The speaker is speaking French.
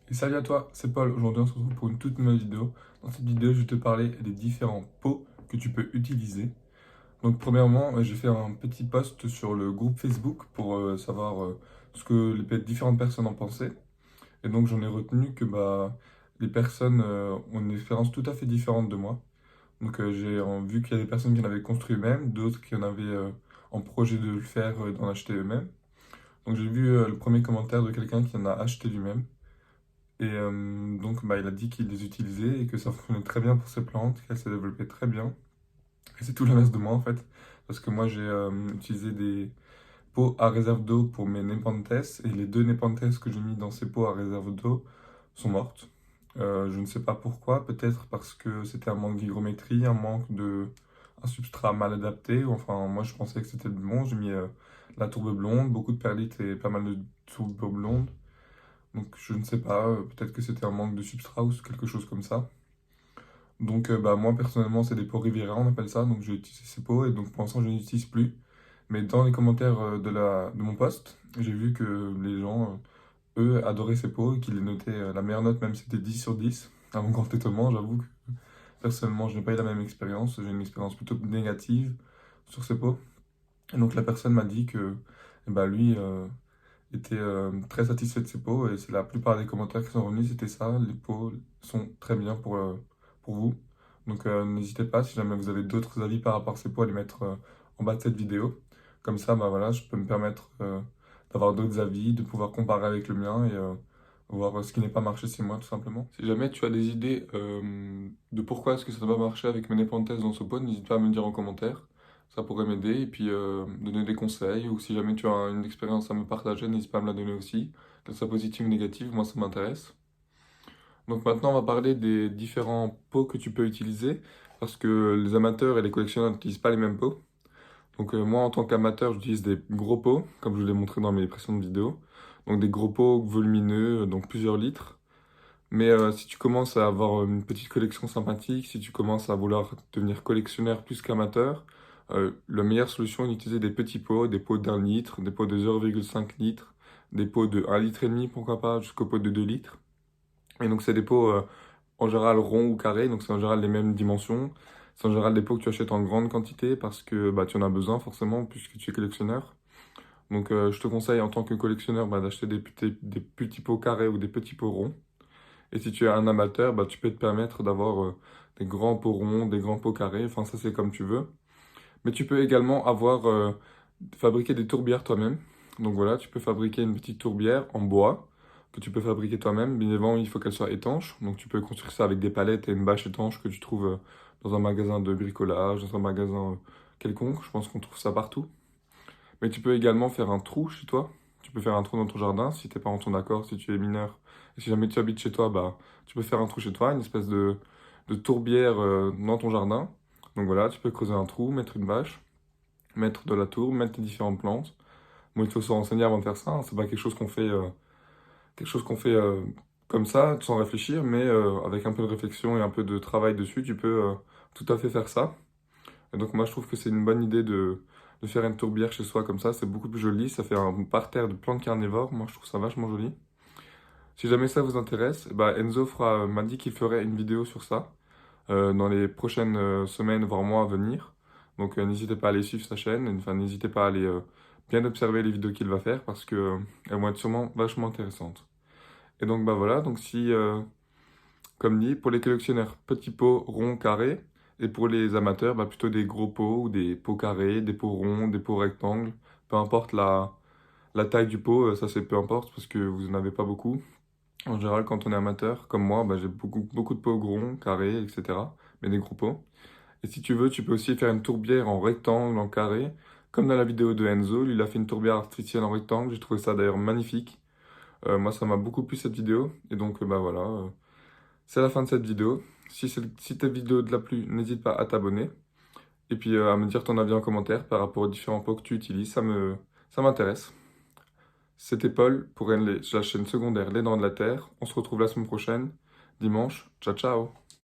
Et salut à toi, c'est Paul. Aujourd'hui, on se retrouve pour une toute nouvelle vidéo. Dans cette vidéo, je vais te parler des différents pots que tu peux utiliser. Donc, premièrement, j'ai fait un petit post sur le groupe Facebook pour savoir ce que les différentes personnes en pensaient. Et donc, j'en ai retenu que les personnes ont une expérience tout à fait différente de moi. Donc, vu qu'il y a des personnes qui en avaient construit eux-mêmes, d'autres qui en avaient en projet de le faire, d'en acheter eux-mêmes. Donc, j'ai vu le premier commentaire de quelqu'un qui en a acheté lui-même. Il a dit qu'il les utilisait et que ça fonctionnait très bien pour ses plantes, qu'elles se développaient très bien. Et c'est tout l'inverse de moi en fait, parce que moi j'ai utilisé des pots à réserve d'eau pour mes Nepenthes et les deux Nepenthes que j'ai mis dans ces pots à réserve d'eau sont mortes. Je ne sais pas pourquoi, peut-être parce que c'était un manque d'hygrométrie, un substrat mal adapté. Enfin, moi je pensais que c'était bon. J'ai mis la tourbe blonde, beaucoup de perlites et pas mal de tourbe blonde. Donc je ne sais pas, peut-être que c'était un manque de substrat ou quelque chose comme ça. Donc moi personnellement c'est des pots Riviera on appelle ça, donc j'ai utilisé ces pots et donc pour l'instant je n'utilise plus. Mais dans les commentaires de mon post, j'ai vu que les gens, eux, adoraient ces pots et qu'ils les notaient la meilleure note, même si c'était 10 sur 10. À mon grand étonnement, j'avoue que personnellement je n'ai pas eu la même expérience, j'ai une expérience plutôt négative sur ces pots. Et donc la personne m'a dit que lui, était très satisfait de ses pots et c'est la plupart des commentaires qui sont revenus, c'était ça, les pots sont très bien pour vous. Donc n'hésitez pas, si jamais vous avez d'autres avis par rapport à ces pots, à les mettre en bas de cette vidéo. Comme ça, voilà, je peux me permettre d'avoir d'autres avis, de pouvoir comparer avec le mien et voir ce qui n'est pas marché chez moi, tout simplement. Si jamais tu as des idées de pourquoi est-ce que ça n'a pas marché avec mes Nepenthes dans ce pot, n'hésite pas à me le dire en commentaire. Ça pourrait m'aider et puis donner des conseils. Ou si jamais tu as une expérience à me partager, n'hésite pas à me la donner aussi. Qu'elle soit positive ou négative, moi ça m'intéresse. Donc maintenant, on va parler des différents pots que tu peux utiliser. Parce que les amateurs et les collectionneurs n'utilisent pas les mêmes pots. Donc moi, en tant qu'amateur, j'utilise des gros pots, comme je vous l'ai montré dans mes précédentes vidéos. Donc des gros pots volumineux, donc plusieurs litres. Mais si tu commences à avoir une petite collection sympathique, si tu commences à vouloir devenir collectionneur plus qu'amateur, la meilleure solution est d'utiliser des pots d'1 litre, des pots de 0,5 litres, des pots de 1 litre et demi, pourquoi pas, jusqu'au pot de 2 litres. Et donc c'est des pots en général ronds ou carrés, donc c'est en général les mêmes dimensions. C'est en général des pots que tu achètes en grande quantité parce que tu en as besoin forcément puisque tu es collectionneur. Donc je te conseille en tant que collectionneur d'acheter des petits pots carrés ou des petits pots ronds. Et si tu es un amateur, tu peux te permettre d'avoir des grands pots ronds, des grands pots carrés, enfin ça c'est comme tu veux. Mais tu peux également fabriquer des tourbières toi-même. Donc voilà, tu peux fabriquer une petite tourbière en bois que tu peux fabriquer toi-même. Bien évidemment, il faut qu'elle soit étanche. Donc tu peux construire ça avec des palettes et une bâche étanche que tu trouves dans un magasin de bricolage, dans un magasin quelconque. Je pense qu'on trouve ça partout. Mais tu peux également faire un trou chez toi. Tu peux faire un trou dans ton jardin si tes parents sont d'accord, si tu es mineur. Et si jamais tu habites chez toi, tu peux faire un trou chez toi, une espèce de tourbière dans ton jardin. Donc voilà, tu peux creuser un trou, mettre une bâche, mettre de la tourbe, mettre tes différentes plantes. Bon, il faut se renseigner avant de faire ça, hein. C'est pas quelque chose qu'on fait comme ça, sans réfléchir, mais avec un peu de réflexion et un peu de travail dessus, tu peux tout à fait faire ça. Et donc moi je trouve que c'est une bonne idée de faire une tourbière chez soi comme ça, c'est beaucoup plus joli, ça fait un parterre de plantes carnivores, moi je trouve ça vachement joli. Si jamais ça vous intéresse, Enzo m'a dit qu'il ferait une vidéo sur ça dans les prochaines semaines, voire mois à venir. Donc n'hésitez pas à aller suivre sa chaîne, enfin n'hésitez pas à aller bien observer les vidéos qu'il va faire parce que elles vont être sûrement vachement intéressantes. Et donc voilà, donc si comme dit, pour les collectionneurs, petits pots ronds carrés. Et pour les amateurs, plutôt des gros pots ou des pots carrés, des pots ronds, des pots rectangles. Peu importe la taille du pot, ça c'est peu importe parce que vous n'en avez pas beaucoup. En général, quand on est amateur, comme moi, j'ai beaucoup de pots ronds, carrés, etc. Mais des gros pots. Et si tu veux, tu peux aussi faire une tourbière en rectangle, en carré. Comme dans la vidéo de Enzo, lui il a fait une tourbière artificielle en rectangle. J'ai trouvé ça d'ailleurs magnifique. Moi, ça m'a beaucoup plu cette vidéo. Et donc, voilà. C'est la fin de cette vidéo. Si ta vidéo te l'a plu, n'hésite pas à t'abonner. Et puis à me dire ton avis en commentaire par rapport aux différents pots que tu utilises. Ça m'intéresse. C'était Paul pour la chaîne secondaire Les Dents de la Terre. On se retrouve la semaine prochaine, dimanche. Ciao, ciao!